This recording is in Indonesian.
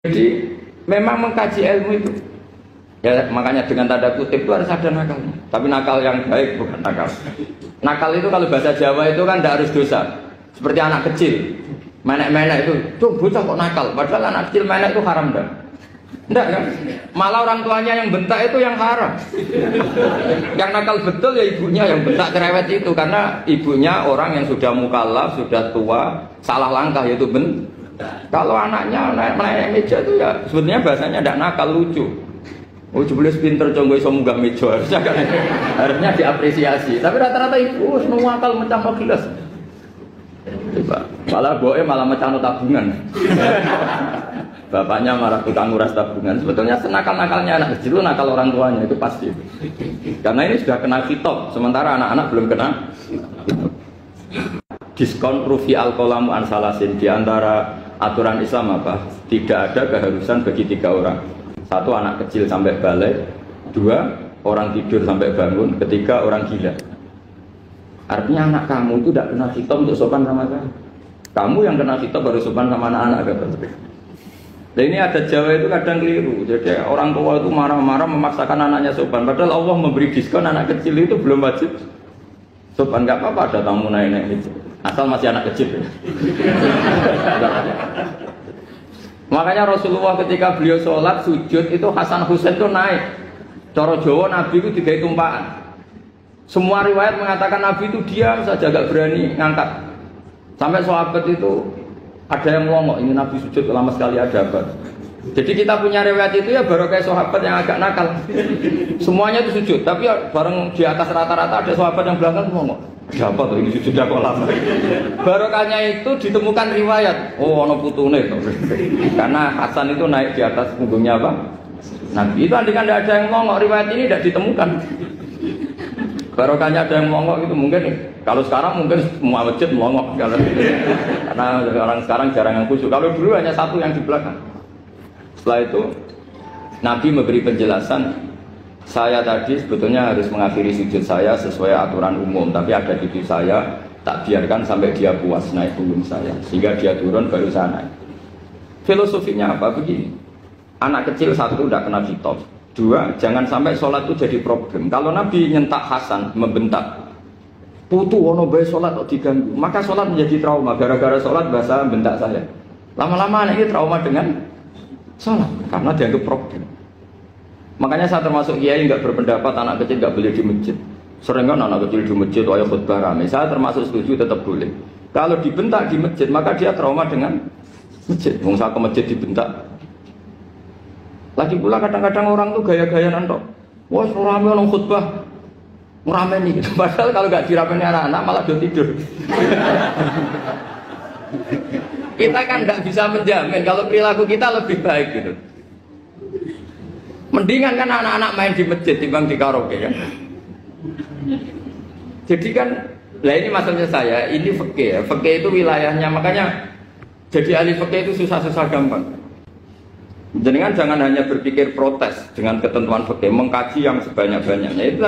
Jadi memang mengkaji ilmu itu ya, makanya dengan tanda kutip itu harus ada nakalnya. Tapi nakal yang baik, bukan nakal. Nakal itu kalau bahasa Jawa itu kan tidak harus dosa. Seperti anak kecil, menek-menek itu, tuh bocah kok nakal. Padahal anak kecil menek itu haram dah. Enggak kan? Malah orang tuanya yang bentak itu yang haram. Yang nakal betul ya ibunya yang bentak cerewet itu, karena ibunya orang yang sudah mukallaf, sudah tua, salah langkah yaitu bentak. Kalau anaknya naik meja itu ya sebenarnya bahasanya tidak nakal, lucu. Oh jebelis pinter conggo iso munggah meja, harusnya kan harusnya diapresiasi. Tapi rata-rata ibu semua akal mecah gelas. Malah boe malah mecah tabungan. Bapaknya malah tukang nguras tabungan. Sebetulnya senakal-nakalnya anak kecil, nakal orang tuanya itu pasti. Karena ini sudah kena kitab, sementara anak-anak belum kena kitab. Diskon rufi al-qalamu an salasin, di antara aturan Islam apa? Tidak ada keharusan bagi 3 orang. 1 anak kecil sampai balik, 2 orang tidur sampai bangun, 3 orang gila. Artinya anak kamu itu tidak kena kitab untuk sopan sama kamu. Kamu yang kena kitab baru sopan sama anak-anak. Nah ini ada Jawa itu kadang keliru. Jadi orang tua itu marah-marah memaksakan anaknya sopan. Padahal Allah memberi diskon anak kecil itu belum wajib sopan. Nggak apa-apa ada tamu naik-naik itu. Asal masih anak kecil. Makanya Rasulullah ketika beliau sholat sujud itu Hasan Husain itu naik. Cara Jawa Nabi itu 3 tumpahan. Semua riwayat mengatakan Nabi itu diam saja, gak berani ngangkat. Sampai sahabat itu ada yang ngomong, ini Nabi sujud lama sekali ada apa? Jadi kita punya riwayat itu ya baru kayak sahabat yang agak nakal. Semuanya itu sujud, tapi ya bareng di atas rata-rata ada sahabat yang belakang ngomong, ada apa tuh ini sujudnya kok lama? Barokahnya itu ditemukan riwayat, oh ono putune tuh. Karena Hasan itu naik di atas punggungnya apa? Nabi itu andaikan tidak ada yang ngomong, riwayat ini tidak ditemukan. Barokahnya ada yang mongok itu mungkin kalau sekarang mungkin semua masjid mongok karena orang sekarang jarang yang khusyuk. Kalau dulu hanya 1 yang di belakang. Setelah itu Nabi memberi penjelasan, saya tadi sebetulnya harus mengakhiri sujud saya sesuai aturan umum, tapi ada cucu saya tak biarkan sampai dia puas naik punggung saya sehingga dia turun baru saya naik. Filosofinya apa? Begini, anak kecil 1 tidak kena kitab, 2 jangan sampai sholat itu jadi problem. Kalau Nabi nyentak Hasan, membentak putu ono bae sholat kok diganggu, maka sholat menjadi trauma. Gara-gara sholat bahasa bentak saya. Lama-lama anak ini trauma dengan sholat karena dianggap problem. Makanya saya termasuk kiai nggak berpendapat anak kecil nggak boleh di masjid. Sering kan anak kecil di masjid ayo khutbah rame. Saya termasuk setuju tetap boleh. Kalau dibentak di masjid maka dia trauma dengan masjid. Wong saya ke masjid dibentak. Lagi pula kadang-kadang orang tuh gaya-gayaan tok. Wah, rame orang khutbah. Ngerameni gitu. Padahal kalau nggak dirameni anak-anak malah dia tidur. Kita kan nggak bisa menjamin kalau perilaku kita lebih baik gitu. Mendingan kan anak-anak main di masjid timbang di karaoke kan. Jadi kan, lah ini maksudnya saya, ini fikih ya. Fikih itu wilayahnya, makanya jadi ahli fikih itu susah-susah gampang. Jadi kan jangan hanya berpikir protes dengan ketentuan fikih, mengkaji yang sebanyak-banyaknya. Itu